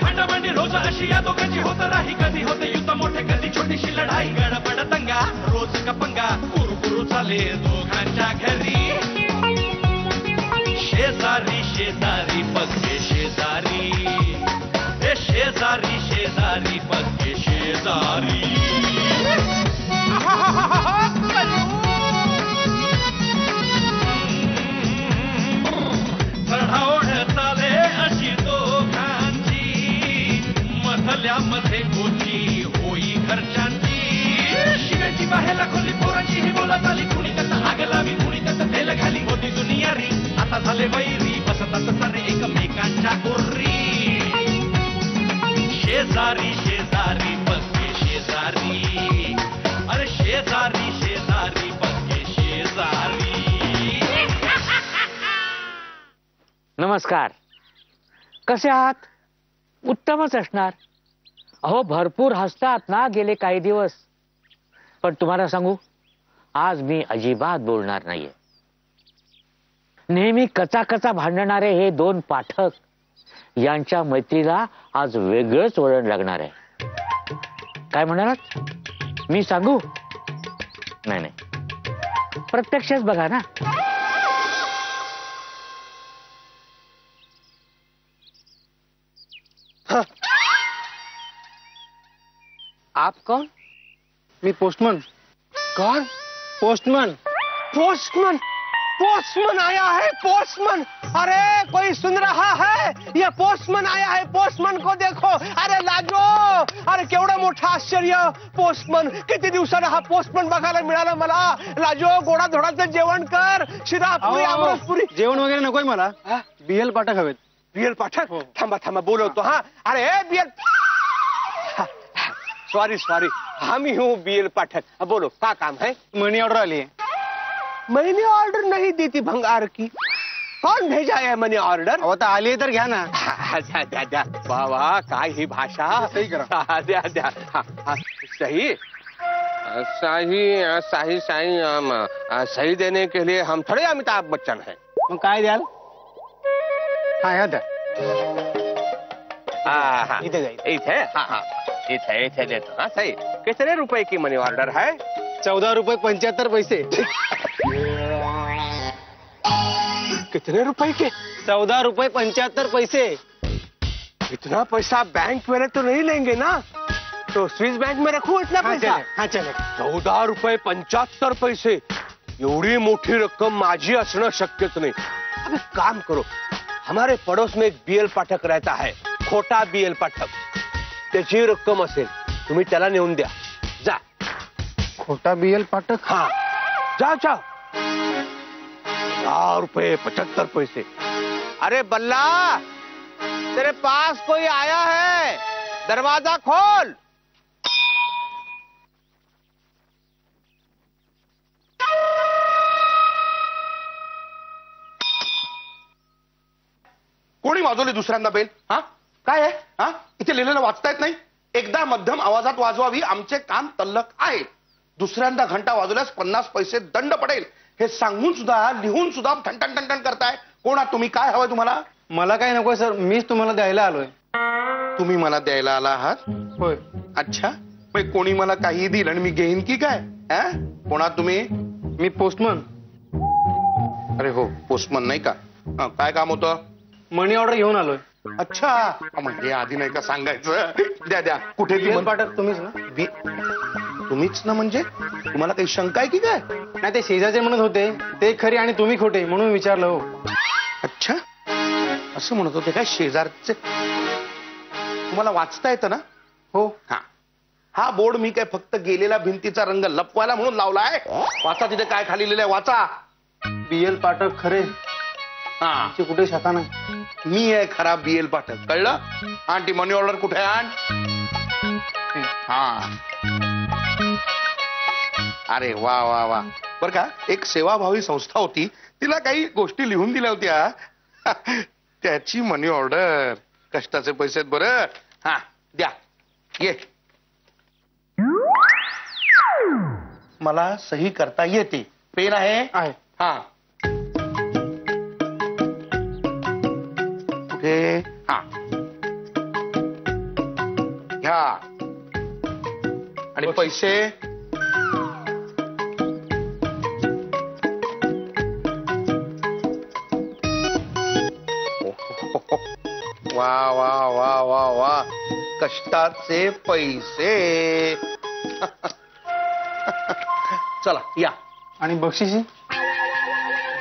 भांडाभांडी रोज अशी या दोघांची होत राही, कधी होते युद्ध मोठे कधी छोटीशी लढाई, गडबड दंगा रोज का पंगा, कुरकुरू चाले दोघांच्या घरी, शेजारी शेजारी पक्के शेजारी, हे शेजारी शेजारी पक्के शेजारी. चढाओढ चाले अशी दोघांची, मधल्यामध्ये गोची होई घरच्यांची, शिव्याची बाहेर खोली पोरांची ही बोलत आली, कुणी त्याचा आग लावी कुणी त्याचं तेल घाली, होती दुनिया री आता झाले वैरी, बसतात सारे एकमेकांच्या उर्री, शेजारी शेजारी पक्के शेजारी, अरे शेजारी शेजारी पक्के शेजारी. नमस्कार. कसे आहात? उत्तमच असणार. अहो भरपूर हसतात ना गेले काही दिवस. पण तुम्हाला सांगू, आज मी अजिबात बोलणार नाहीये. नेहमी कचाकचा भांडणारे हे दोन पाठक यांच्या मैत्रीला आज वेगळंच वळण लागणार आहे. काय म्हणालात? मी सांगू? नाही नाही, प्रत्यक्षच बघा ना. आप कौन? मी पोस्टमन. कौन? पोस्टमन. पोस्टमन. पोस्टमन आया है, पोस्टमन. अरे कोई सुन रहा है? ये पोस्टमन आया है, पोस्टमन को देखो. अरे लाजो, अरे केवढं मोठं आश्चर्य. पोस्टमन, किती दिवसानं हा पोस्टमन बघायला मिळाला मला. लाजो, गोडा धोडाचं जेवण कर. शिरापुरी आमरसपुरी. जेवण वगैरे नकोय मला. BL पाठक हवेत. BL पाठक? थांबा थांबा बोलवतो. हा अरे BL. सॉरी सॉरी, हम ही हूँ BL पाठक. बोलो क्या काम है? मनी ऑर्डर आली है. मनी ऑर्डर नहीं दी थी भंगार की. कौन भेजा है मनी ऑर्डर? अहो तर आली आहे तर घ्या ना. द्या द्या द्या. वाह वाह, काय ही भाषा. सही करा. द्या द्या. सही सही सही सही सही देने के लिए हम थोड़े अमिताभ बच्चन हैं. मग काय द्याल? हा ह्या द्या. इथे जाईल. इथे इथे इथे देतो ना. सही. कितने रुपए की मनी ऑर्डर है? 14 रुपये 75 पैसे. कितने रुपए के? 14 रुपये 75 पैसे. इतना पैसा बैंक में तो नहीं लेंगे ना, तो स्विस बैंक में रखू इतना पैसा. हा चले. 14 रुपये 75 पैसे. एवढी मोठी रक्कम माझी असणं शक्यच नाही. अब एक काम करो, हमारे पड़ोस में एक BL पाठक रहता है, खोटा BL पाठक. त्याची रक्कम असेल, तुम्ही त्याला नेऊन द्या. जा. खोटा BL पाठक. हाँ जाओ जाओ. 4 रुपये 75 पैसे. अरे बल्ला, तेरे पास कोई आया है, दरवाजा खोल. कोणी वाजवली दुसऱ्यांदा बेल? हा काय आहे? हा इथे लिहिलेलं वाचता येत नाही? एकदा मध्यम आवाजात वाजवावी, आमचे कान तल्लक आहे. दुसऱ्यांदा घंटा वाजवल्यास 50 पैसे दंड पडेल. हे सांगून सुद्धा लिहून सुद्धा ठणठण ठणठण करताय. कोणा तुम्ही? काय हवंय तुम्हाला? मला काय नकोय सर, मीच तुम्हाला द्यायला आलोय. तुम्ही मला द्यायला आला आहात? होय. अच्छा, मग कोणी मला काही दिलं आणि मी घेईन की काय? कोणा तुम्ही? मी पोस्टमन. अरे हो, पोस्टमन नाही का? काय काम होतं? मनी ऑर्डर घेऊन आलोय. अच्छा, म्हणजे आधी नाही का सांगायचं? द्या द्या. कुठे ती? BL पाठक तुम्हीच ना? तुम्हीच ना? म्हणजे तुम्हाला काही शंका आहे की काय? नाही, ते शेजारचे म्हणत होते ते खरी आणि तुम्ही खोटे, म्हणून विचारलं हो. अच्छा, असं म्हणत होते काय शेजारचे? तुम्हाला वाचता येतं ना? हो. हा बोर्ड मी काय फक्त गेलेला भिंतीचा रंग लपवायला म्हणून लावलाय? वाचा, तिथे काय खाली लिहिलंय वाचा. BL पाठक खरे. हा, कुठे शाखा नाही. मी आहे खरा BL पाठक, कळलं? आंटी मनी ऑर्डर कुठे आण? हा. अरे वा वा वा. बर का, एक सेवाभावी संस्था होती, तिला काही गोष्टी लिहून दिल्या होत्या, त्याची मनी ऑर्डर. कष्टाचे पैसे बरं. हा द्या. ये. मला सही करता येते. पेन आहे? आहे. हा. हे हा घ्या आणि पैसे वा वा वा वा वा कष्टाचे पैसे चला या आणि बक्षिसी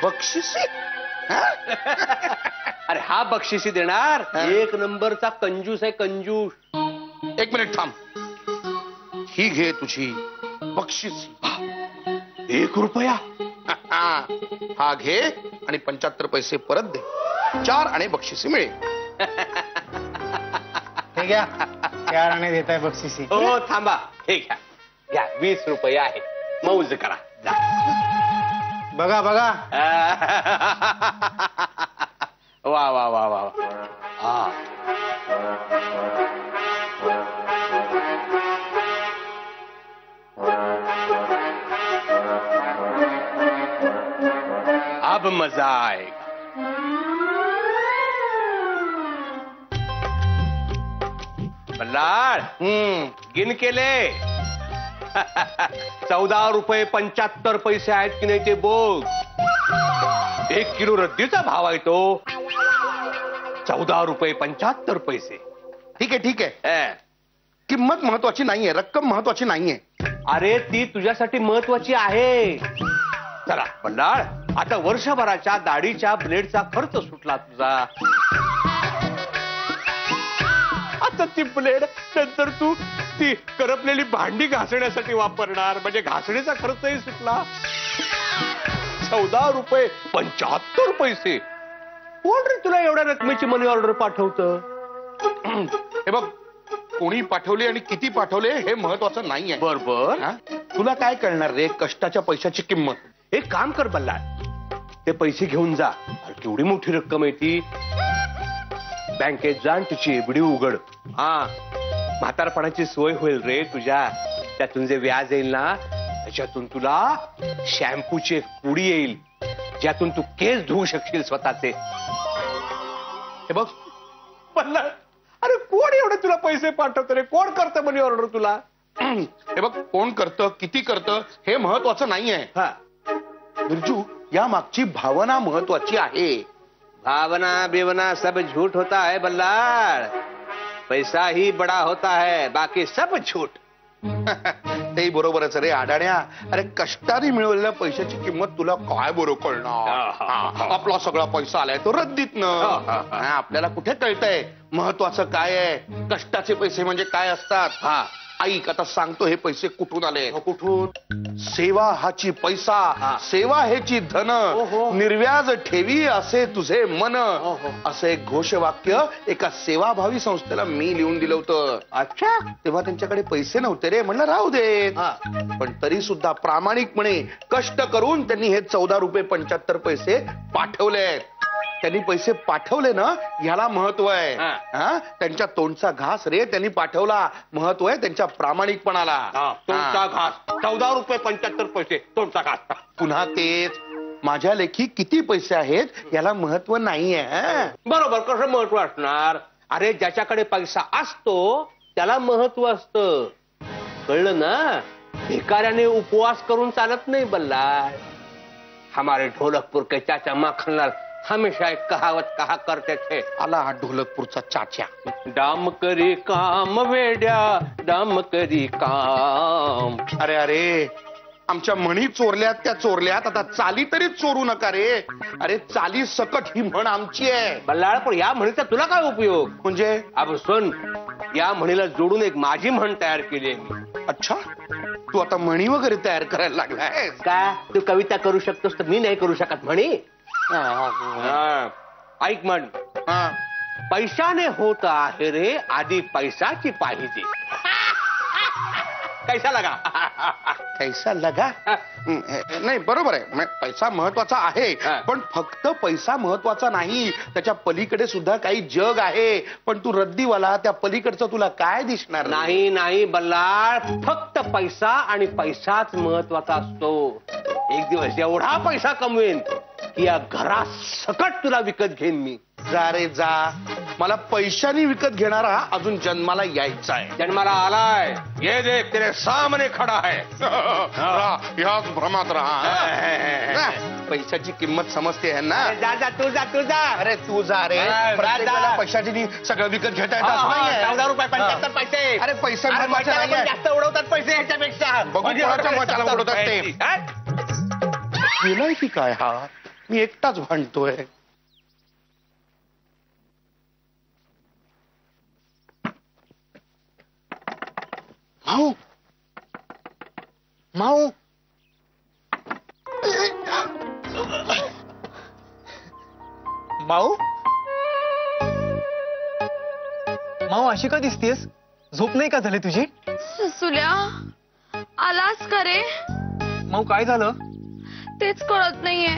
बक्षिसी अरे हा बक्षिसी देणार एक नंबरचा कंजूस आहे कंजूस. एक मिनिट थांब ही घे तुझी बक्षिसी 1 रुपया हा घे आणि 75 पैसे परत दे 4 आणि बक्षिसी मिळेल. हे घ्या 4 आणे देत आहे बक्षिसी. हो थांबा हे घ्या घ्या 20 रुपये आहेत मौज करा जा. बघा बघा वा वा वा वा हा अब मजा आएगा. बल्लाळ गिन केले 14 रुपये 75 पैसे आहेत की नाही ते बोग. 1 किलो रद्दीचा भाव आहे तो 14 रुपये 75 पैसे. ठीक आहे किंमत महत्वाची नाहीये रक्कम महत्वाची नाहीये. अरे ती तुझ्यासाठी महत्वाची आहे. चला बल्लाळ आता वर्षभराच्या दाढीच्या ब्लेडचा खर्च सुटला तुझा. आता ती ब्लेड नंतर तू ती करपलेली भांडी घासण्यासाठी वापरणार म्हणजे घासणीचा खर्चही सुटला. 14 रुपये 75 पैसे. कोण रे तुला एवढ्या रकमेची मनी ऑर्डर पाठवतं. हे बघ कोणी पाठवले आणि किती पाठवले हे महत्वाचं नाहीये. बरोबर. तुला काय कळणार रे कष्टाच्या पैशाची किंमत. एक काम कर बल्लाळ ते पैसे घेऊन जा. केवढी मोठी रक्कम आहे ती. बँकेत जा तिची एबडी उघड. हा म्हातारपणाची सोय होईल रे तुझ्या. त्यातून जे व्याज येईल ना त्याच्यातून तुला शॅम्पूची एक पुडी येईल ज्यातून तू केस धुवू शकशील स्वतःचे. हे बघ बल्लाळ अरे कोण एवढे तुला पैसे पाठवतं रे. कोण करतं मनी ऑर्डर तुला. हे बघ कोण करतं किती करतं हे महत्वाचं नाहीये. हा बिरजू या मागची भावना महत्वाची आहे. भावना बेवना सब झूठ होता है बल्लाळ. पैसा ही बड़ा होता है बाकी सब झूठ. ते बरोबरच रे आडाण्या. अरे कष्टाने मिळवलेल्या पैशाची किंमत तुला काय बरोबर कळणार. आपला सगळा पैसा आलाय तो रद्दीतनं. आपल्याला कुठे कळतंय महत्वाचं काय आहे. कष्टाचे पैसे म्हणजे काय असतात. हा ऐक आता सांगतो हे पैसे कुठून आले. कुठून. सेवा हाची पैसा सेवा हेची धन निर्व्याज ठेवी असे तुझे मन असं एक घोषवाक्य एका सेवाभावी संस्थेला मी लिहून दिलं होतं. अच्छा. तेव्हा त्यांच्याकडे पैसे नव्हते रे. म्हणलं राहू दे. पण तरी सुद्धा प्रामाणिकपणे कष्ट करून त्यांनी हे 14 रुपये 75 पैसे पाठवले. त्यांनी पैसे पाठवले ना ह्याला महत्व आहे. त्यांच्या तोंडचा घास रे त्यांनी पाठवला. महत्व आहे त्यांच्या प्रामाणिकपणाला. तोंडचा घास 14 रुपये 75 पैसे तोंडचा घास. पुन्हा तेच माझ्या लेखी किती पैसे आहेत याला महत्व नाहीये. बरोबर. कसं महत्व असणार. अरे ज्याच्याकडे पैसा असतो त्याला महत्व असतं. कळलं ना. भिकाऱ्याने उपवास करून चालत नाही बल्लाळ. हमारे ढोलकपुर के चाचा माखनलाल हमेशा एक कहावत कहा करते थे. आला हा ढोलकपूरचा चाचा. डाम करी काम वेड्या डाम करी काम. अरे अरे आमच्या म्हणी चोरल्यात त्या चोरल्यात आता चाली तरी चोरू नका रे. अरे चाली सकट ही म्हण आमची आहे. बल्लाळ पण या म्हणीचा तुला काय उपयोग. म्हणजे अब सुन या म्हणीला जोडून एक माझी म्हण तयार केली आहे मी. अच्छा तू आता म्हणी वगैरे तयार करायला लागलाय का. तू कविता करू शकतोस तर मी नाही करू शकत म्हणी. ऐक म्हण. पैशाने होत आहे रे आधी पैसाची पाहिजे. कैसा लगा. पैसा लगा. नाही बरोबर आहे. पैसा महत्वाचा आहे पण फक्त पैसा महत्वाचा नाही. त्याच्या पलीकडे सुद्धा काही जग आहे. पण तू रद्दीवाला त्या पलीकडचं तुला काय दिसणार. नाही नाही बल्लाळ फक्त पैसा आणि पैसाच महत्वाचा असतो. एक दिवस एवढा पैसा कमवेन की या घरात सकट तुला विकत घेईन मी. जा रे जा मला पैशानी विकत घेणारा अजून जन्माला यायचा आहे. जन्माला आलाय. ये देख तेरे सामने खडा आहे. ह्याच भ्रमात राहा. पैशाची किंमत समजते है ना. जा जा तू जा तू जा. अरे तू जा रे. प्रत्येकाला पैशाची सगळं विकत घेता येतं असं नाहीये. 14 रुपये 75 पैसे. अरे पैसे जास्त उडवतात पैसे ह्याच्यापेक्षा. बघू कोणाच्या मताला उडवतात ते. गेलाय की काय हा. मी एकटाच भांडतोय. माऊ माऊ माऊ माऊ अशी का दिसतेस? झोप नाही का झाली तुझी? ससुल्या आलास का रे? माऊ काय झालं? तेच कळत नाहीये,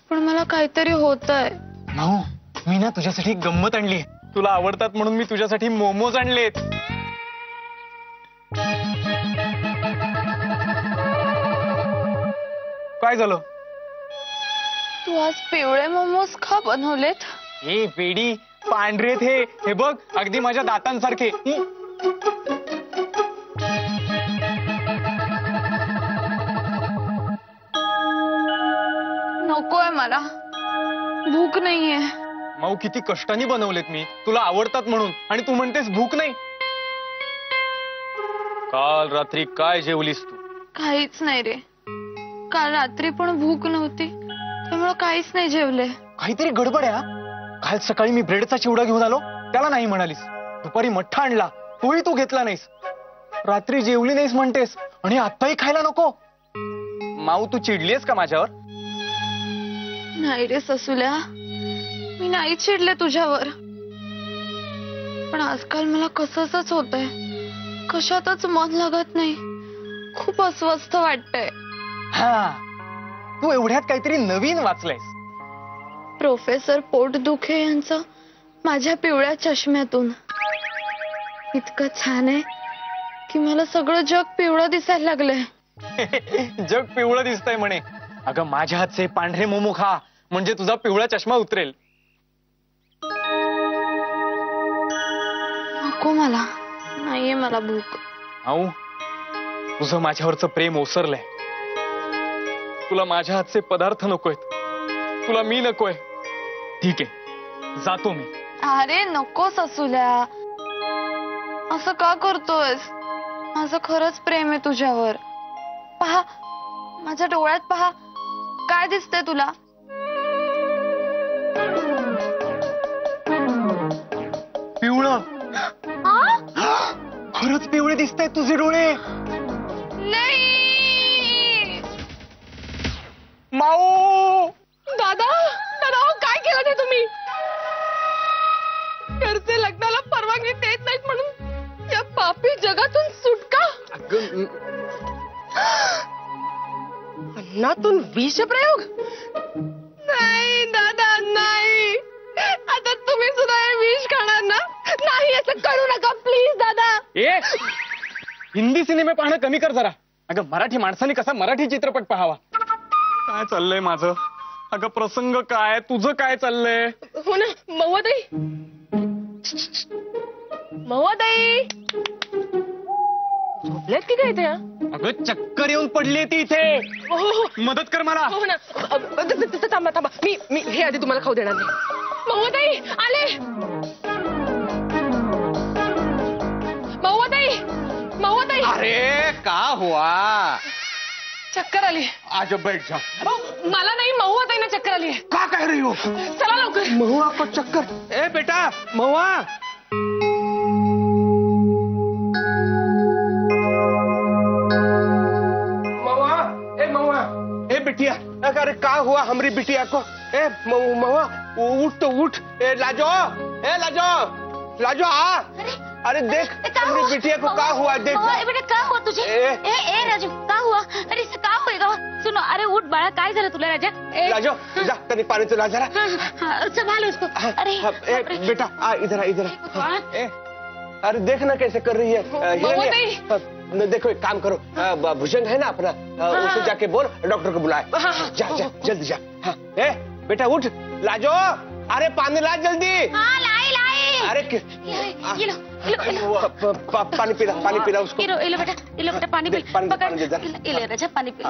पण मला काहीतरी होतंय. माऊ मी ना तुझ्यासाठी गंमत आणली. तुला आवडतात म्हणून मी तुझ्यासाठी मोमोज आणलेत. काय झालं? तू आज पिवळे मोमोज का बनवलेत? हे पेडी पांढरेत हे बघ अगदी माझ्या दातांसारखे. नकोय मला, भूक नाहीये. माऊ किती कष्टाने बनवलेत मी तुला आवडतात म्हणून आणि तू म्हणतेस भूक नाही. काल रात्री काय जेवलीस तू? काहीच नाही रे, काल रात्री पण भूक नव्हती, त्यामुळे काहीच नाही जेवले. काहीतरी गडबड आहे हा. काल सकाळी मी ब्रेडचा चिवडा घेऊन आलो, त्याला नाही म्हणालीस. दुपारी मठ्ठा आणला, तोही तू घेतला नाहीस. रात्री जेवली नाहीस म्हणतेस आणि आत्ताही खायला नको. माऊ तू चिडलीस का माझ्यावर? नाही रे ससुल्या, मी नाही चिडले तुझ्यावर, पण आजकाल मला कसंच होतंय. कशातच मन लागत नाही, खूप अस्वस्थ वाटतंय. हा तू एवढ्यात काहीतरी नवीन वाचलंयस. प्रोफेसर पोटदुखे यांचं माझ्या पिवळ्या चष्म्यातून. इतकं छान आहे की मला सगळं जग पिवळं दिसायला लागलंय. जग पिवळं दिसतंय म्हणे. अगं माझ्या हातचे पांढरे मोमो खा, म्हणजे तुझा पिवळा चष्मा उतरेल. नको मला, नाहीये मला भूक. आऊ तुझं माझ्यावरचं प्रेम ओसरलंय. तुला माझ्या हातचे पदार्थ नकोयत, तुला मी नकोय. ठीक आहे जातो मी. अरे नको ससुल्या, असं का करतोयस? माझं खरंच प्रेम आहे तुझ्यावर. पहा माझ्या डोळ्यात, पहा काय दिसतंय तुला? पिवळं. खरंच पिवळे दिसताय तुझे डोळे. नाही माऊ. दादा, दादा काय केलं ते तुम्ही? घरचे लग्नाला परवानगी देत नाहीत म्हणून या पापी जगातून सुटका? अन्नातून विषप्रयोग? नाही दादा नाही, आता तुम्ही सुद्धा हे विष खाणार ना? नाही असं करू नका प्लीज दादा. ए हिंदी सिनेमे पाहणं कमी कर जरा. अगं मराठी माणसाने कसा मराठी चित्रपट पाहावा. काय चाललंय माझं? अगं प्रसंग काय, तुझं काय चाललंय? हो ना महोदय, महोदय झोपलेत की काय ते? अगं चक्कर येऊन पडली ती इथे. मदत कर मला. हो ना. थांबा थांबा, मी हे आधी तुम्हाला खाऊ देणार नाही. महोदय आले. महोदय, महोदय. अरे का हुआ? चक्कर आली. आज बैठ जा. मला नाही, महुआ ना चक्कर आली. का कह रही हो? चला लवकर. महुआ को चक्कर? ए बेटा महुआ. बिटिया, अरे का हुआ हमारी बिटिया को? ए महुआ उठ तो उठ. ए लाजो, ए लाजो, लाजो आ. अरे देख हमारी बिटिया को का हुआ? देख बेटा का हुआ तुझे? ए राजू का हुआ? अरे का होएगा? सुनो, अरे उठ बाळा, काय झालं तुला राजा? लाजो जा तनी पानी चला जरा. संभाल उसको. अरे बेटा आ इधर आ इधर. अरे देख ना कैसे कर रही है. देखो एक काम करो, भुजंग है ना अपना, उसे जाके बोल डॉक्टर को बुलाए. जा जा जल्दी जा. हाँ ए बेटा उठ. लाजो अरे पानी ला जल्दी. हाँ लाई लाई. अरे ये लो पानी पिला उसको। ये लो बेटा पानी पी। पानी दे दे। ये ले राजा पानी पी।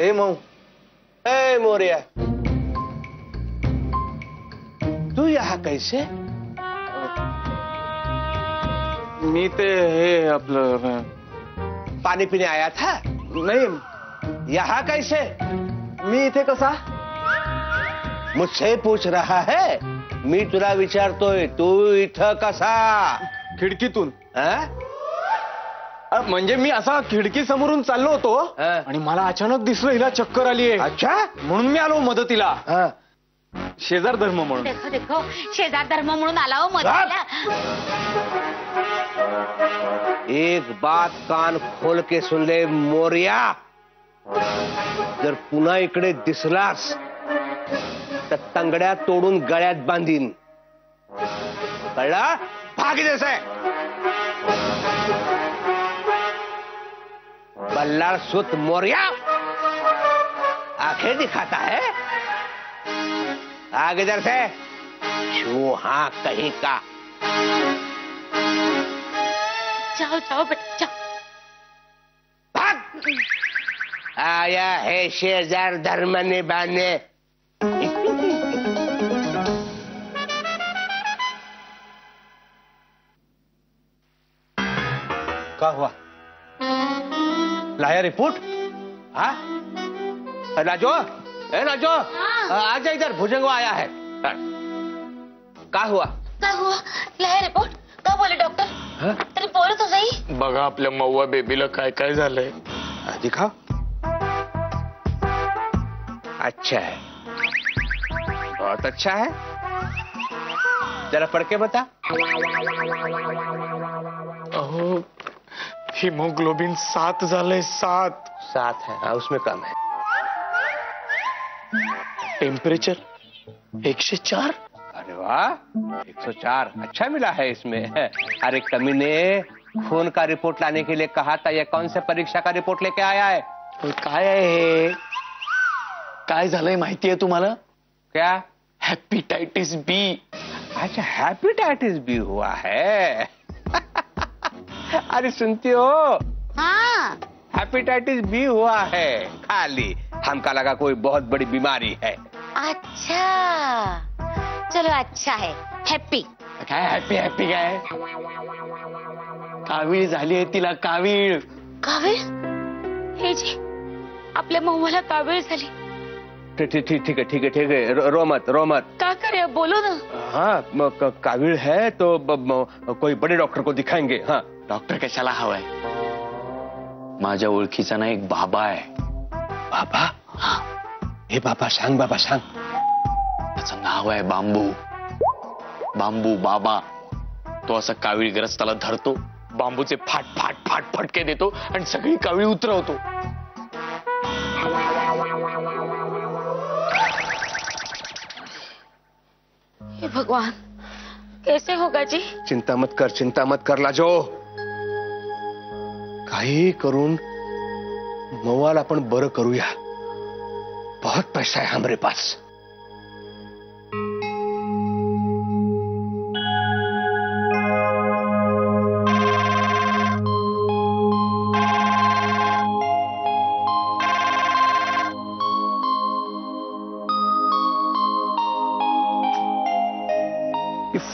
ए मऊ, ए मोरिया, तू यहाँ कैसे? मी ते हे आपलं पानी पीने आया था? नाही, यहाँ कैसे? मी इथे कसा? मुझसे पूछ रहा है, मी तुला विचारतोय, तू इथं कसा? खिडकीतून. हा? म्हणजे मी असा खिडकी समोरून चाललो होतो आणि मला अचानक दिसलं हिला चक्कर आलीये. अच्छा, म्हणून मी आलो मदतीला. हा. शेजार धर्म म्हणून. देखो शेजार धर्म म्हणून आला हो मदतीला. एक बात कान खोल के सुन ले मोरिया, जर पुन्हा इकडे दिसलास तर तंगड्या तोडून गळ्यात बांधीन, कळला? भाग इधर से. बल्लार सुत मोरिया, आंखें दिखाता है. आगे इधर से, चूहा कहीं का. जाओ बेटा जाओ. भाग. आया है शेजार धर्म निभाने. क्या हुआ? लाया रिपोर्ट? हाँ? राजो, ए राजो, आजा इधर, भुजंगवा आया है. क्या हुआ? लाया रिपोर्ट. क्या बोले डॉक्टर? तरी बोल तो सही. बघा आपल्या मऊवा बेबीला काय काय झालंय. दिखाओ. अच्छा है, बहुत अच्छा है. जरा पढ़ के बता. अहो, हिमोग्लोबिन 7 झालंय. 7 है. हाँ, उसमें कम है. टेम्परेचर 104. अरे वाह, 104 अच्छा मिला है इसमें. अरे कमीने, खून का रिपोर्ट लाने के लिए कहा था, ये कौन से परीक्षा का रिपोर्ट लेके आया है? काय आहे हे? काय झालंय माहितीये तुम्हाला? क्या? हेपेटाइटिस बी. अच्छा, हेपेटाइटिस बी हुआ है. अरे सुनती हो? हाँ. हेपेटाइटिस बी हुआ है खाली. हमका लगा कोई बहुत बड़ी बीमारी है. अच्छा चलो अच्छा है. हैप्पी. काय हॅपी काय? कावीळ झाली आहे तिला. कावीळ. कावीळ? हे जी आपल्या मऊला कावीळ झाली. ठीक है. रो मत. क्या करे बोलो ना. हाँ, काविल है तो कोई बड़े डॉक्टर को दिखाएंगे. हाँ. डॉक्टर कशाला हवाय? माझ्या ओळखीचा ना एक बाबा आहे. बाबा? हे बाबा सांग, बाबा सांग. त्याचं नाव आहे बांबू बाबा. तो असं कावीळग्रस्ताला धरतो, बांबूचे फाट फटके देतो आणि सगळी कावीळ उतरवतो. हे भगवान, कैसे होगा जी? चिंता मत कर लाजो. काही करून मवाला आपण बरं करूया. बहुत पैसा है हमारे पास.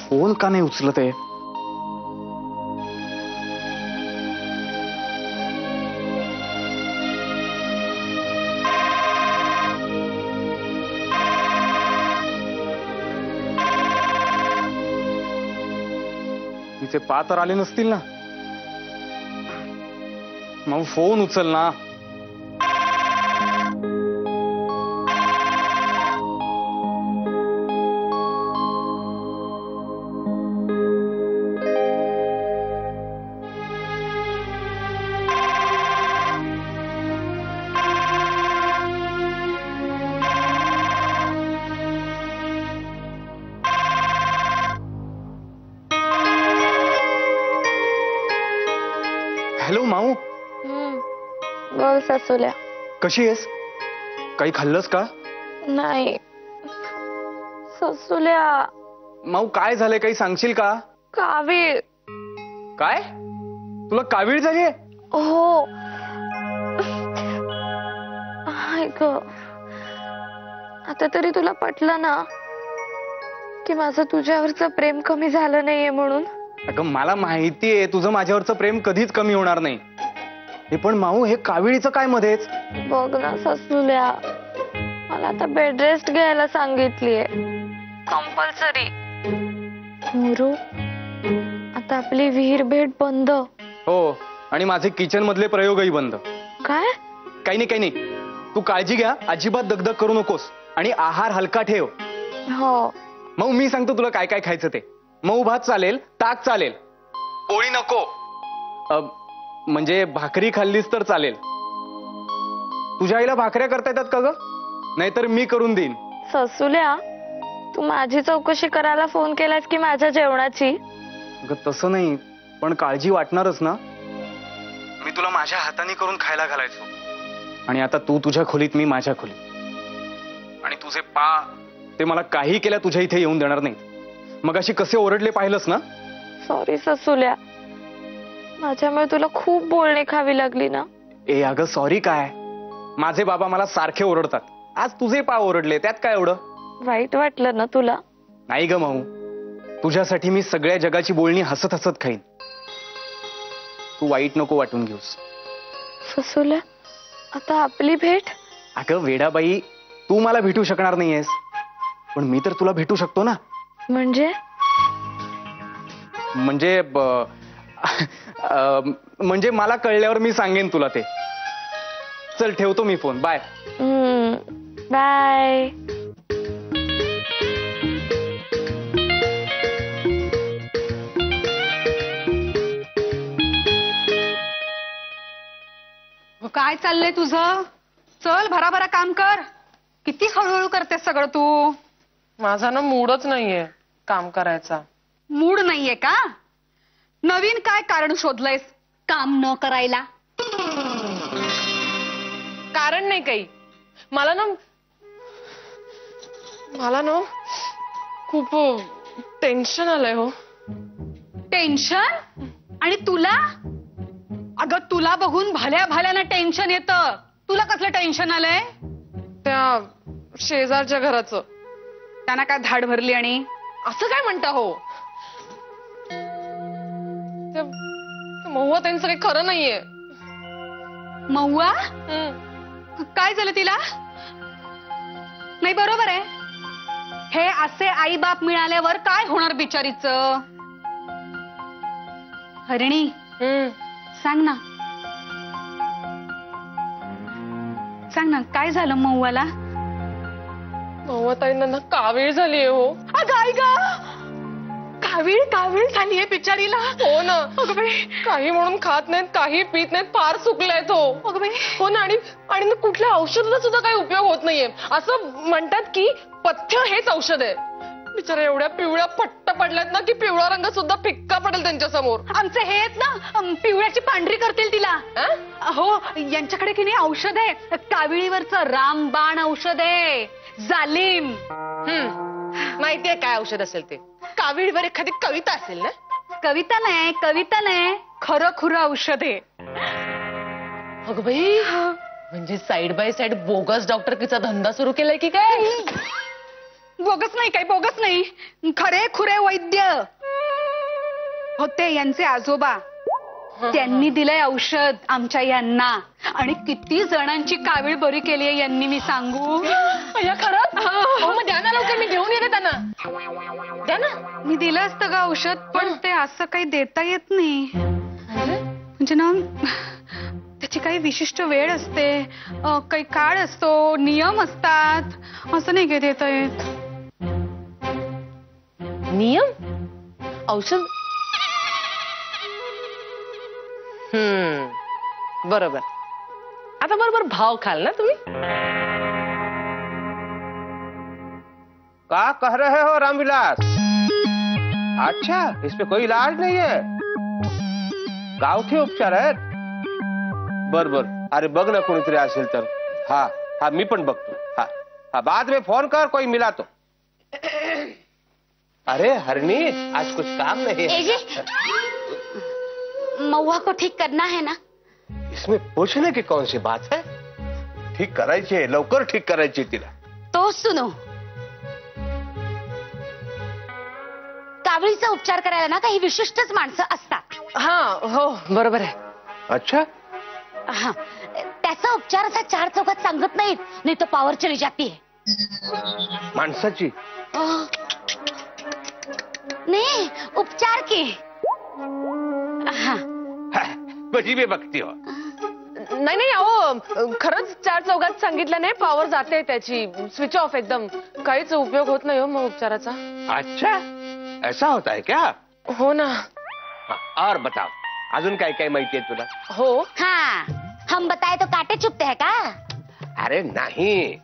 फोन का नाही उचलत आहे? तिचे पातर आले नसतील ना? मग फोन उचल ना. हॅलो माऊ. बोल सासूल्या. कशी आहेस? काही खाल्लंस का? नाही ससुल्या, माऊ काय झालंय, काही सांगशील का? कावीळ. काय? तुला कावीळ झालीये? हो. ऐक, आता तरी तुला पटलं ना की माझं तुझ्यावरचं प्रेम कमी झालं नाहीये म्हणून? अगं मला माहितीये तुझं माझ्यावरचं प्रेम कधीच कमी होणार नाही. हे पण माऊ, हे काविळीचं काय मध्येच? बघ ना ससुल्या, मला आता बेड रेस्ट घ्यायला सांगितलीये कंपल्सरी. मोरू, आता आपली विहीर भेट बंद. हो, आणि माझे किचन मधले प्रयोगही बंद. काय? काही नाही, काही नाही. तू काळजी घ्या, अजिबात दगदग करू नकोस आणि आहार हलका ठेव. हो. मग मी सांगतो तुला काय काय खायचं ते. मऊ भात चालेल, ताक चालेल, पोळी नको. म्हणजे भाकरी खाल्लीस तर चालेल. तुझ्या आईला भाकऱ्या करता येतात का ग? नाहीतर मी करून देईन. ससुल्या, तू माझी चौकशी करायला फोन केलास की माझ्या जेवणाची? अगं तसं नाही, पण काळजी वाटणारच ना. मी तुला माझ्या हाताने करून खायला घालायचो, आणि आता तू तुझ्या खोलीत, मी माझ्या खोलीत. आणि तुझे पा ते मला काही केल्या तुझ्या इथे येऊन देणार नाही. मग अशी कसे ओरडले पाहिलंस ना. सॉरी ससुल्या, माझ्यामुळे तुला खूप बोलणे खावी लागली ना. ए अगं सॉरी काय, माझे बाबा मला सारखे ओरडतात. आज तुझे पा ओरडले, त्यात काय एवढं? वाईट वाटलं ना तुला? नाही ग माऊ, तुझ्यासाठी मी सगळ्या जगाची बोलणी हसत हसत खाईन. तू वाईट नको वाटून घेऊस. ससुल्या, आता आपली भेट? अगं वेडाबाई, तू मला भेटू शकणार नाहीयेस, पण मी तर तुला भेटू शकतो ना. म्हणजे? म्हणजे मला कळल्यावर मी सांगेन तुला ते. चल ठेवतो मी फोन. बाय. बाय. काय चाललंय तुझं? चल भराभरा काम कर. किती हळूहळू करतेस सगळं तू? माझा ना मूडच नाहीये काम करायचा. मूड नाहीये का? नवीन काय कारण शोधलंयस काम न करायला? कारण नाही काही. मला ना खूप टेन्शन आलंय हो. टेन्शन? आणि तुला? अगं तुला बघून भल्या भाल्यानं टेन्शन येतं. तुला कसलं टेन्शन आलंय? त्या शेजारच्या घराचं. त्यांना काय धाड भरली? आणि असं काय म्हणता हो? महुआ त्यांचं काही खरं नाहीये. महुआ? काय झालं तिला? नाही बरोबर आहे. हे असे आई बाप मिळाल्यावर काय होणार बिचारीचं? हरिणी सांग ना, सांग ना काय झालं महुआला? महुआ ताईंना ना कावीळ झालीये हो. अगं आई ग, कावीळ कावीळ झालीये बिचारीला. हो ना. अगं बाई, काही म्हणून खात नाहीत, काही पित नाहीत, फार सुकलायत हो. अगं बाई. हो ना. आणि कुठल्या औषधाचा सुद्धा काही उपयोग होत नाहीये. असं म्हणतात की पथ्य हेच औषध आहे. बिचारा एवढ्या पिवळ्या पट्ट पडल्यात ना की पिवळा रंग सुद्धा फिक्का पडेल त्यांच्या समोर. आमचे हे आहेत ना, पिवळ्याची पांढरी करतील तिला. हो, यांच्याकडे की नाही औषध आहे, काविळीवरचं रामबाण औषध आहे, जालिम. माहितीये काय औषध असेल ते? काविळीवर एखादी कविता असेल ना? कविता नाही, कविता नाही, खरं खुरं औषध आहे. अगं बाई, म्हणजे साइड बाय साइड बोगस डॉक्टरकीचा धंदा सुरू केलाय की काय? बोगस नाही, काही बोगस नाही, खरे खुरे वैद्य होते यांचे आजोबा. त्यांनी दिलंय औषध आमच्या यांना, आणि किती जणांची कावीळ बरी केली आहे यांनी, मी सांगू? खरंच? मग द्या ना लवकर, मी घेऊन येते त्यांना. द्या ना. मी दिलं असतं का औषध, पण ते असं काही देता येत नाही. म्हणजे ना त्याची काही विशिष्ट वेळ असते, काही काळ असतो, नियम असतात, असं नाही काही देता येत. नियम? औषध? बरोबर. आता बरोबर भाव खाल ना तुम्ही? क्या कह रहे हो रामविलास? अच्छा, इस पे कोई इलाज नहीं है? गावठी उपचार आहेत? बर बर. अरे बघ ना कोणीतरी असेल तर. हा हाँ मी पण बघतो. हाँ हाँ बाद में फोन कर कोई मिला तो. अरे हरणी आज कुछ काम नहीं है. जी महुआ को ठीक करना है ना. इसमें पूछने की कौन सी बात है. ठीक करायची आहे, लवकर ठीक करायची तिला. तो सुनो, कावळीचा उपचार करायला ना काही विशिष्टच माणसं असतात. हा हो बरोबर आहे. अच्छा हा त्याचा उपचार असा 4 चौकात सांगत नाहीत, नाही तो पावर चली जाती है. माणसाची नाही उपचार की. हा बजी भी बघती हो. नाही नाही अहो खरंच 4 चौघात सांगितल्याने पॉवर जाते त्याची. स्विच ऑफ एकदम. काहीच उपयोग होत नाही हो मग उपचाराचा. अच्छा ऐसा होता है क्या. हो ना. और बताओ अजून काय काय माहिती आहे तुला. हो हाँ हम बताए तो कांटे चुभते हैं का. अरे नहीं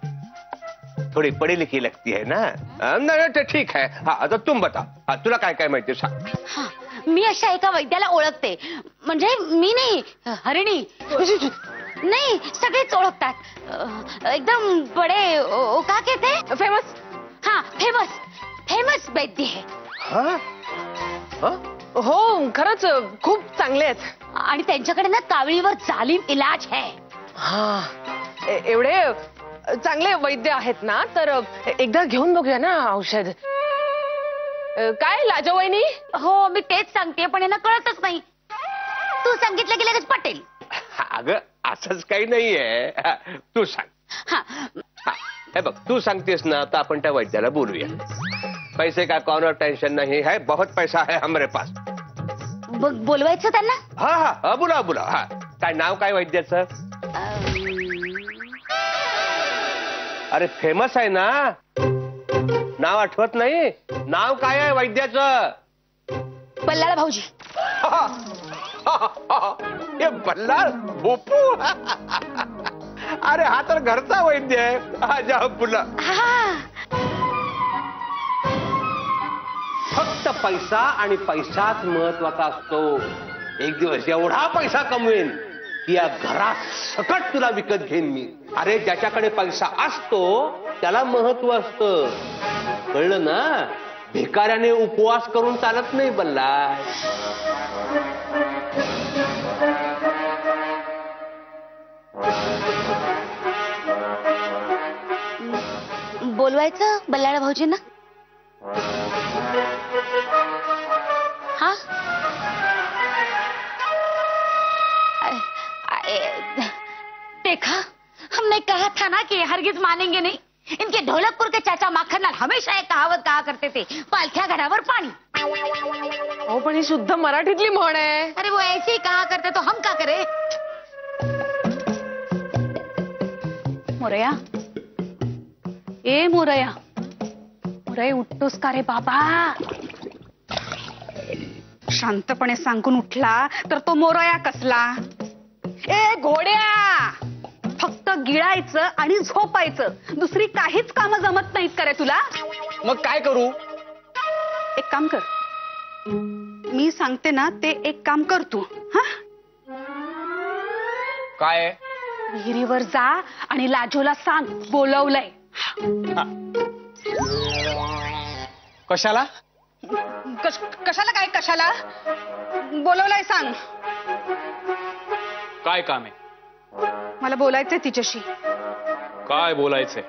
थोड़ी पढ़ी लिखी लगती है ना. नहीं तो ठीक है. हाँ आता तुम बताओ. हाँ तुला काय काय माहिती सांग. हा मी अशा एका वैद्याला ओळखते. म्हणजे मी नाही हरिणी नाही सगळेच ओळखतात. एकदम बडे का कहते फेमस. हा फेमस वैद्य है. हाँ? हाँ? हो खरंच खूप चांगले आहेत. आणि त्यांच्याकडे ना कावळीवर जालीम इलाज है. हा एवढे चांगले वैद्य आहेत ना तर एकदा घेऊन बघूया ना औषध. काय लाजवाईनी. हो मी तेच सांगते पण यांना कळतच नाही. तू सांगितलं की लगेच पटेल. अगं असंच काही नाहीये. तू सांग. हा हाँ, हे बघ तू सांगतेस ना तर आपण त्या वैद्याला बोलूया. पैसे का कौन टेंशन नहीं है. बहुत पैसा है हमारे पास. बोलवायचं त्यांना. हा हा बुलाव बुलाव. हा काय नाव काय वैद्याचं. अरे फेमस आहे ना. नाव आठवत नाही. नाव काय आहे वैद्याचं. बल्लाळ भाऊजी. हे बल्लाळ भोपू. अरे हा तर घरचा वैद्य आहे. हा जा बुला. फक्त पैसा आणि पैसाच महत्वाचा असतो. एक दिवस एवढा पैसा कमवेन की या घरात सकट तुला विकत घेईन मी. अरे ज्याच्याकडे पैसा असतो त्याला महत्व असतं. कळलं ना. भिकाऱ्याने उपवास करून चालत नाही बल्ला. बोलवायचं बल्लाळ भाऊजींना. हाँ देखा हमने कहा था ना कि हरगिज मानेंगे नहीं. इनके ढोलकपुर के चाचा माखनलाल हमेशा एक कहावत कहा करते थे, पालख्या घरावर पाणी. हो पण ही शुद्ध मराठीतली म्हण आहे. अरे वो ऐसे ही कहा करते तो हम क्या करें. मोरया ए मोरया मोरय उठतोस का रे बाबा. शांतपणे सांगून उठला तर तो मोरया कसला. ए घोड्या फक्त गिळायचं आणि झोपायचं. दुसरी काहीच कामं जमत नाहीत का रे तुला. मग काय करू. एक काम कर. मी सांगते ना ते एक काम कर तू. हा काय. विहिरीवर जा आणि लाजोला सांग बोलवलंय. कशाला. कशाला काय कशाला बोलवलंय सांग. काय काम आहे. मला बोलायचंय तिच्याशी. काय बोलायचंय.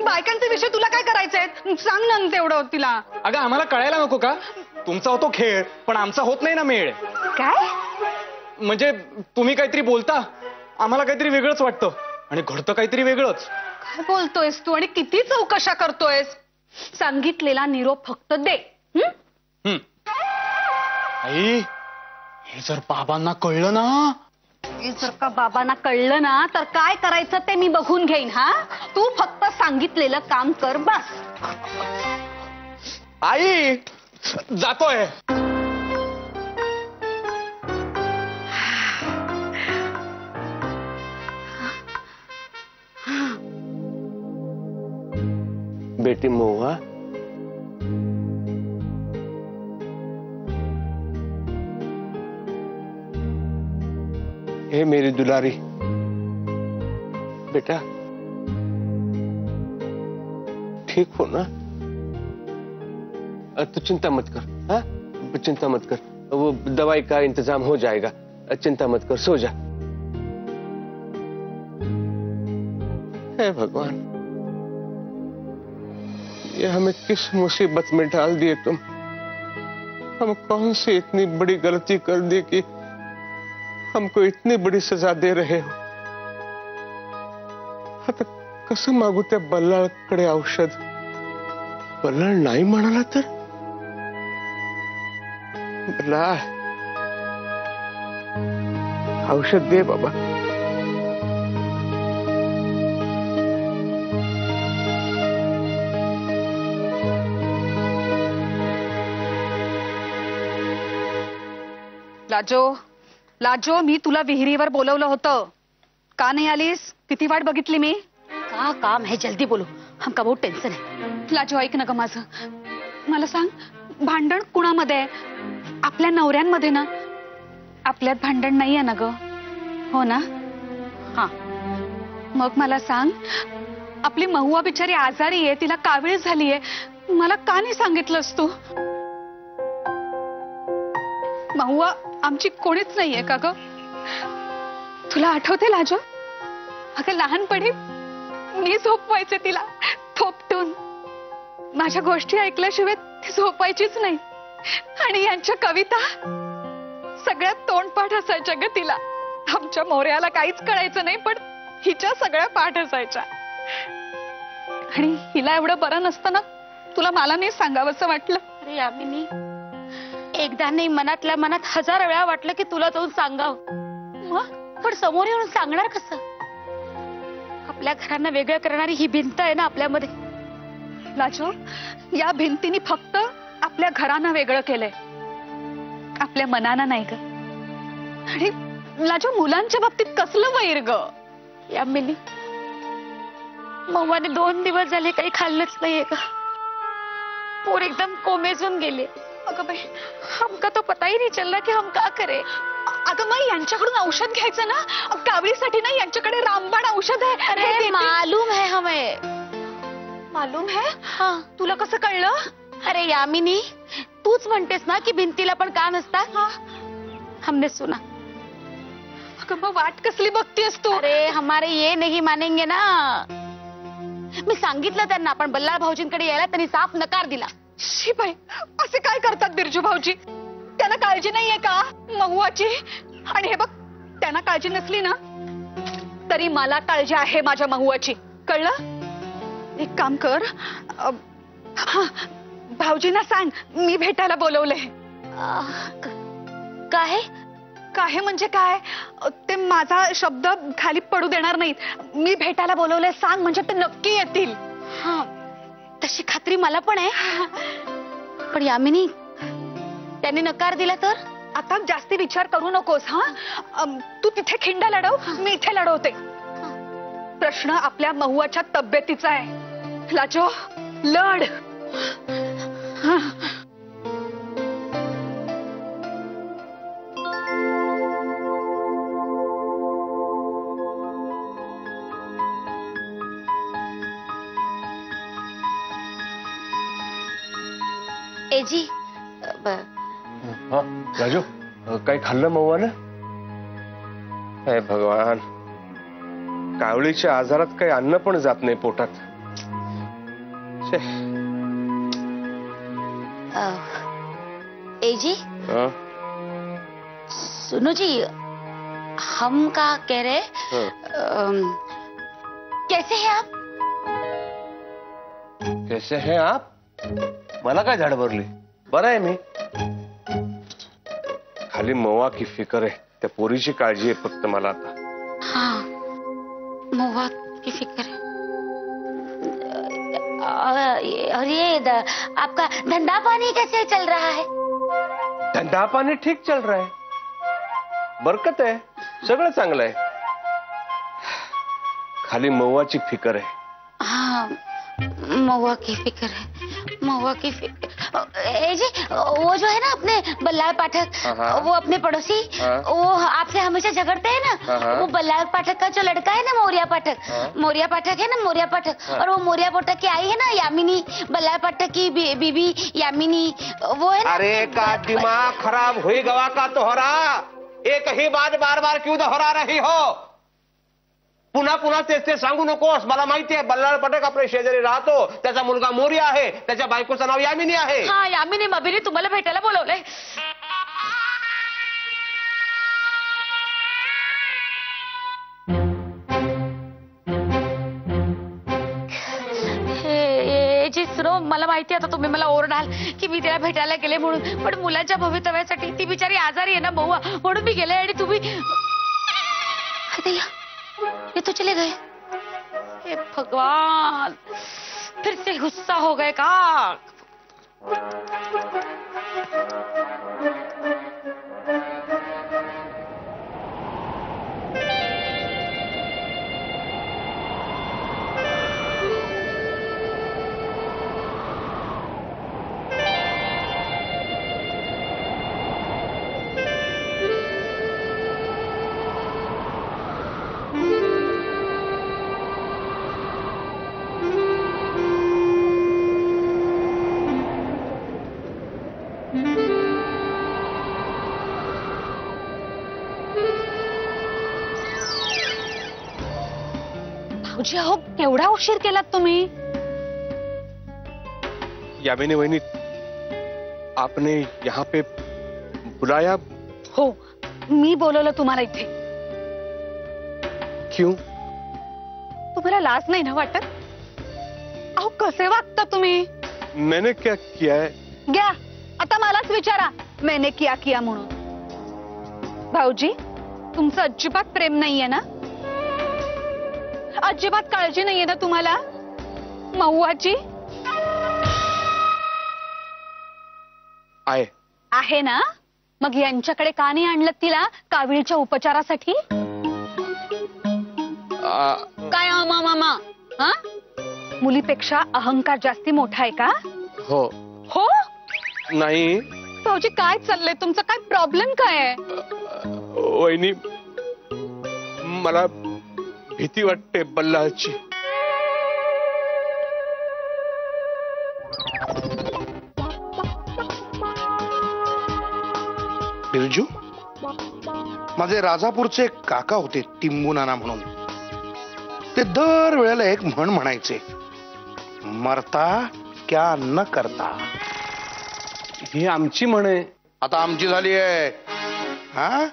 बायकांचे विषय तुला काय करायचंय सांग ना तेवढं तिला. अगं आम्हाला कळायला नको का. तुमचा होतो खेळ पण आमचा होत नाही ना मेळ. काय म्हणजे तुम्ही काहीतरी बोलता आम्हाला काहीतरी वेगळंच वाटतं आणि घडतं काहीतरी वेगळंच. काय बोलतोयस तू आणि किती चौकशा करतोयस. सांगितलेला निरोप फक्त दे. आई हे जर बाबांना कळलं ना. जर का बाबांना कळलं ना तर काय करायचं ते मी बघून घेईन. हा तू फक्त सांगितलेलं काम कर बस. आई जातोय. बेटी महुआ हे मेरी दुलारी बेटा ठीक हो ना? तू चिंता मत कर, हाँ? चिंता मत कर, वो दवाई का इंतजाम हो जाएगा। चिंता मत कर, सो जा। हे भगवान, ये हमें किस मुसीबत में डाल दिए तुम। हम कौन सी इतनी बड़ी गलती कर दी कि हमको इतनी बड़ी सजा दे रहे हो? आता कसं मागू त्या बल्लाळकडे औषध? बल्लाळ नाही म्हणाला तर? बल्लाळ, औषध दे बाबा। लाजो, लाजो, मी तुला विहिरीवर बोलवलं होतं, का नाही आलीस? किती वाट बघितली मी। का काम है, जल्दी बोलो, हमका बहुत टेन्शन है। लाजो ऐक ना ग माझं, मला सांग, भांडण कुणामध्ये आहे? आपल्या नवऱ्यांमध्ये ना? आपल्यात भांडण नाहीये ना ग? हो ना? हा, मग मला सांग, आपली महुआ बिचारी आजारी आहे, तिला कावीळ झालीये, मला का नाही सांगितलंस तू? महुआ आमची कोणीच नाहीये का ग? तुला आठवते लाजो, अगं लहानपणी मी झोपवायचे तिला थोपटून, माझ्या गोष्टी ऐकल्याशिवाय ती झोपायचीच नाही, आणि यांच्या कविता सगळ्यात तोंडपाठ असायच्या ग तिला। आमच्या मोर्याला काहीच कळायचं नाही, पण हिच्या सगळ्या पाठ असायच्या, आणि हिला एवढं बरं नसतं ना, तुला मला नाही सांगावंसं वाटलं? अरे यामिनी, एकदा नाही, मनातल्या मनात 1000 वेळा वाटलं की तुला जाऊन सांगाव, पण समोर येऊन सांगणार कसं? आपल्या घरांना वेगळं करणारी ही भिंत आहे ना आपल्यामध्ये। लाजो, या भिंतीने फक्त आपल्या घरानं वेगळं केलंय, आपल्या मनानं नाही ग। आणि लाजो, मुलांच्या बाबतीत कसलं वैर ग? यामिनी, मम्माने 2 दिवस झाले काही खाल्लंच नाहीये का? पोर एकदम कोमेजून गेले। अगं बाई, हमका तो पता ही नहीं चल रहा कि हम क्या करें। अगं मग यांच्याकडून औषध घ्यायचं ना, कावीळीसाठी ना, यांच्याकडे रामबाण औषध आहे। अरे मालूम है हमें। मालूम है? हाँ। तुला कसं कळलं? अरे यामिनी, तूच म्हणतेस ना की भिंतीला पण कान असतात। हमने सुना। अगं मग वाट कसली बघतेस तू? अरे हमारे ये नहीं मानेंगे ना। मी सांगितलं त्यांना, पण बल्लाळ भाऊजींकडे यायला त्यांनी साफ नकार दिला। शी बाई, असे काय करतात बिरजू भाऊजी? त्यांना काळजी नाहीये का महुआची? आणि हे बघ, त्यांना काळजी नसली ना तरी मला काळजी आहे माझ्या महुआची, कळलं? एक काम कर, भाऊजींना सांग मी भेटायला बोलवलंय। काय? काय म्हणजे काय? ते माझा शब्द खाली पडू देणार नाहीत। मी भेटायला बोलवलंय सांग, म्हणजे ते नक्की येतील। हा, तशी खात्री मला पण आहे, पण यामिनी त्यांनी नकार दिला तर? आता जास्ती विचार करू नकोस। हा, तू तिथे खिंडा लढव, मी इथे लढवते। प्रश्न आपल्या महुआच्या तब्येतीचा आहे। लाजो, लढ। एजी, हाँ राजू, काही खाल्लं महुआनं? हे भगवान, कावळीच्या आजारात काही अन्न पण जात नाही पोटात। एजी, सुनो जी, हम का कह रहे, कैसे हैं आप? कैसे हैं आप? मला काय झाड भरली? बरं आहे मी। खाली महुआ की फिकर आहे, त्या पोरीची काळजी आहे फक्त मला आता। हाँ, महुआ की फिक्र है। और ये आपका धंधा पानी कैसे चल रहा है? धंधा पानी ठीक चल रहा है, बरकत है, सगळं चांगलं आहे। खाली महुआची फिकर आहे। हाँ, महुआ की फिक्र है, महुआ की फिक्र। ए जी, वो जो है ना अपने बल्लाल पाठक, वो अपने पड़ोसी, वो आपसे हमेशा झगड़ते हैं ना, वो बल्लाल पाठक का जो लड़का है ना, मोरिया पाठक, मोरिया पाठक है ना, मोरिया पाठक, और वो मोरिया पाठक की आई है ना यामिनी, बल्लाल पाठक की बीबी यामिनी, वो है ना। अरे का दिमाग खराब हुई गवा का तोहरा, एक ही बात बार बार क्यों दोहरा रही हो? पुन्हा पुन्हा तेच ते सांगू नकोस. मला माहिती आहे बल्लाळ पाठक आपल्या शेजारी राहतो, त्याचा मुलगा मोरिया आहे, त्याच्या बायकोचं नाव यामिनी आहे. हा, यामिनी मबिनी तुम्हाला भेटायला बोलवलंय. जी सुनो, मला माहिती आता तुम्ही मला ओरडाल की मी तिला भेटायला गेले म्हणून, पण मुलाच्या भवितव्यासाठी ती बिचारी आजारी आहे ना भाऊ, म्हणून मी गेले आणि तुम्ही ये तो चले गए. हे भगवान, फिर से गुस्सा हो गए का? भाऊजी, अहो केवढा उशीर केलात तुम्ही? यामिनी वहिनी, आपने यहाँ पे बुलाया? हो, मी बोलवलं तुम्हाला इथे. क्यों? तुम्हाला लाज नाही ना वाटत? अहो कसे वागता तुम्ही? मैंने क्या किया है? घ्या, आता मलाच विचारा मैंने किया किया म्हणून. भाऊजी, तुमचं अजिबात प्रेम नाहीये ना? अजिबात काळजी नाहीये ना तुम्हाला महुआची? आहे ना? मग यांच्याकडे का नाही आणलं तिला कावीळच्या उपचारासाठी? काय मामा, हा? मुलीपेक्षा अहंकार जास्ती मोठा आहे का? हो. हो नाही भाऊजी, काय चाललंय तुमचं? काय प्रॉब्लेम काय आहे? वहिनी, मला भीती वाटते बल्लाळची. बिरजू, माझे राजापूरचे एक काका होते टिंबू नाना म्हणून. ते दर वेळेला एक म्हण म्हणायचे, मरता क्या न करता. ही आमची म्हण आहे. आता आमची झाली आहे. हा,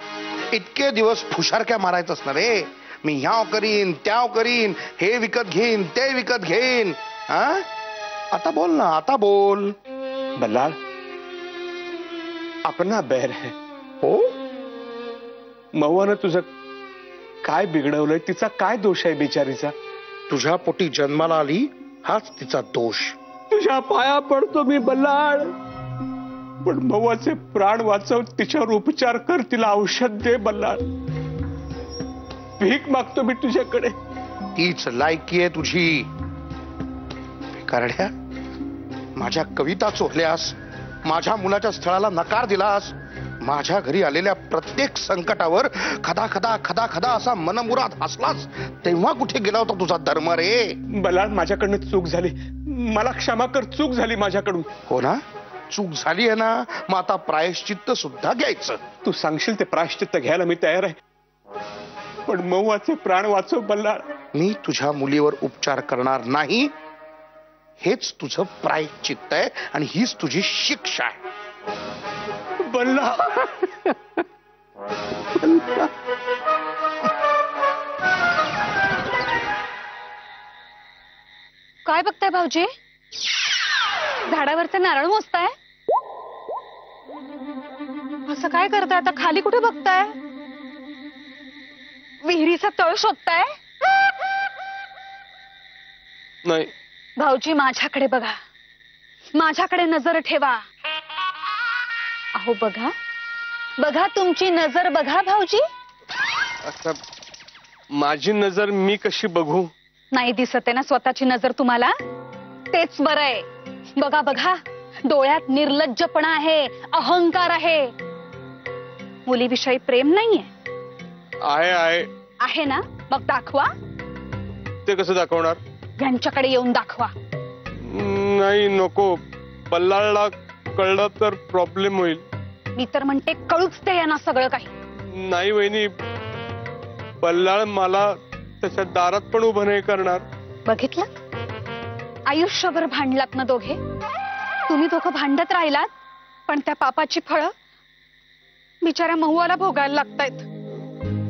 इतके दिवस फुशारक्या मारायचं असणार रे. मी ह्याव करीन, त्याव करीन, हे विकत घेईन, ते विकत घेईन. हा, आता बोल ना, आता बोल. बल्लाळ, अपना बैर है. हो, महुआनं तुझं काय बिघडवलंय? तिचा काय दोष आहे बिचारीचा? तुझ्या पोटी जन्माला आली हाच तिचा दोष. तुझ्या पाया पडतो मी बल्लाळ, पण महुआचे प्राण वाचव, तिच्यावर उपचार कर, तिला औषध दे बल्लाळ. भीक मागतो मी तुझ्याकडे. तीच लायकी आहे तुझी. कारड्या, माझ्या कविता चोरल्यास, माझ्या मुलाच्या स्थळाला नकार दिलास, माझ्या घरी आलेल्या प्रत्येक संकटावर खदा खदा खदा खदा असा मनमुराद हसलास, तेव्हा कुठे गेला होता तुझा धर्म रे? बल्लाळ, माझ्याकडनं चूक झाली, मला क्षमा कर. चूक झाली माझ्याकडून. हो ना, चूक झाली आहे ना, मग आता प्रायश्चित्त सुद्धा घ्यायचं. तू सांगशील ते प्रायश्चित्त घ्यायला मी तयार आहे, पण महुआचे प्राण वाचव बल्लाळ. मी तुझ्या मुलीवर उपचार करणार नाही, हेच तुझं प्रायश्चित्त आहे आणि हीच तुझी शिक्षा आहे. बल्लाळ, काय बघताय भाऊजी? झाडावरचे नारळ मोजताय? असं काय करताय? आता खाली कुठे बघताय? विहिरीचा तळ शोधताय? नाही भाऊजी, माझ्याकडे बघा, माझ्याकडे नजर ठेवा. अहो बघा, बघा, तुमची नजर बघा भाऊजी. आता माझी नजर मी कशी बघू? नाही दिसत आहे ना स्वतःची नजर तुम्हाला? तेच बरं आहे. बघा बघा, डोळ्यात निर्लज्जपणा आहे, अहंकार आहे. मुलीविषयी प्रेम नाहीये. आहे ना? मग दाखवा. ते कसं दाखवणार? यांच्याकडे येऊन दाखवा. नाही, नको. बल्लाळला कळलं तर प्रॉब्लेम होईल. मी तर म्हणते कळूच ते यांना सगळं काही. नाही वहिनी, बल्लाळ मला त्याच्या दारात पण उभं नाही करणार. बघितलं, आयुष्यभर भांडलात ना दोघे. तुम्ही दोघं भांडत राहिलात, पण त्या पापाची फळं बिचाऱ्या महुआला भोगायला लागतायत.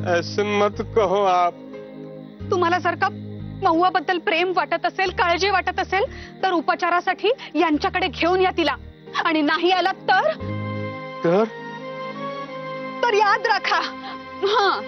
ऐसे मत कहो आप. तुम्हाला जर का महुआबद्दल प्रेम वाटत असेल, काळजी वाटत असेल, तर उपचारासाठी यांच्याकडे घेऊन या तिला. आणि नाही आला तर याद राखा. हा,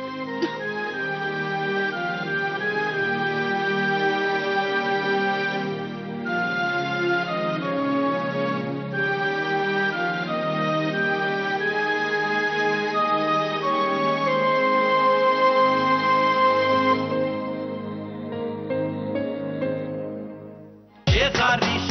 शेजारी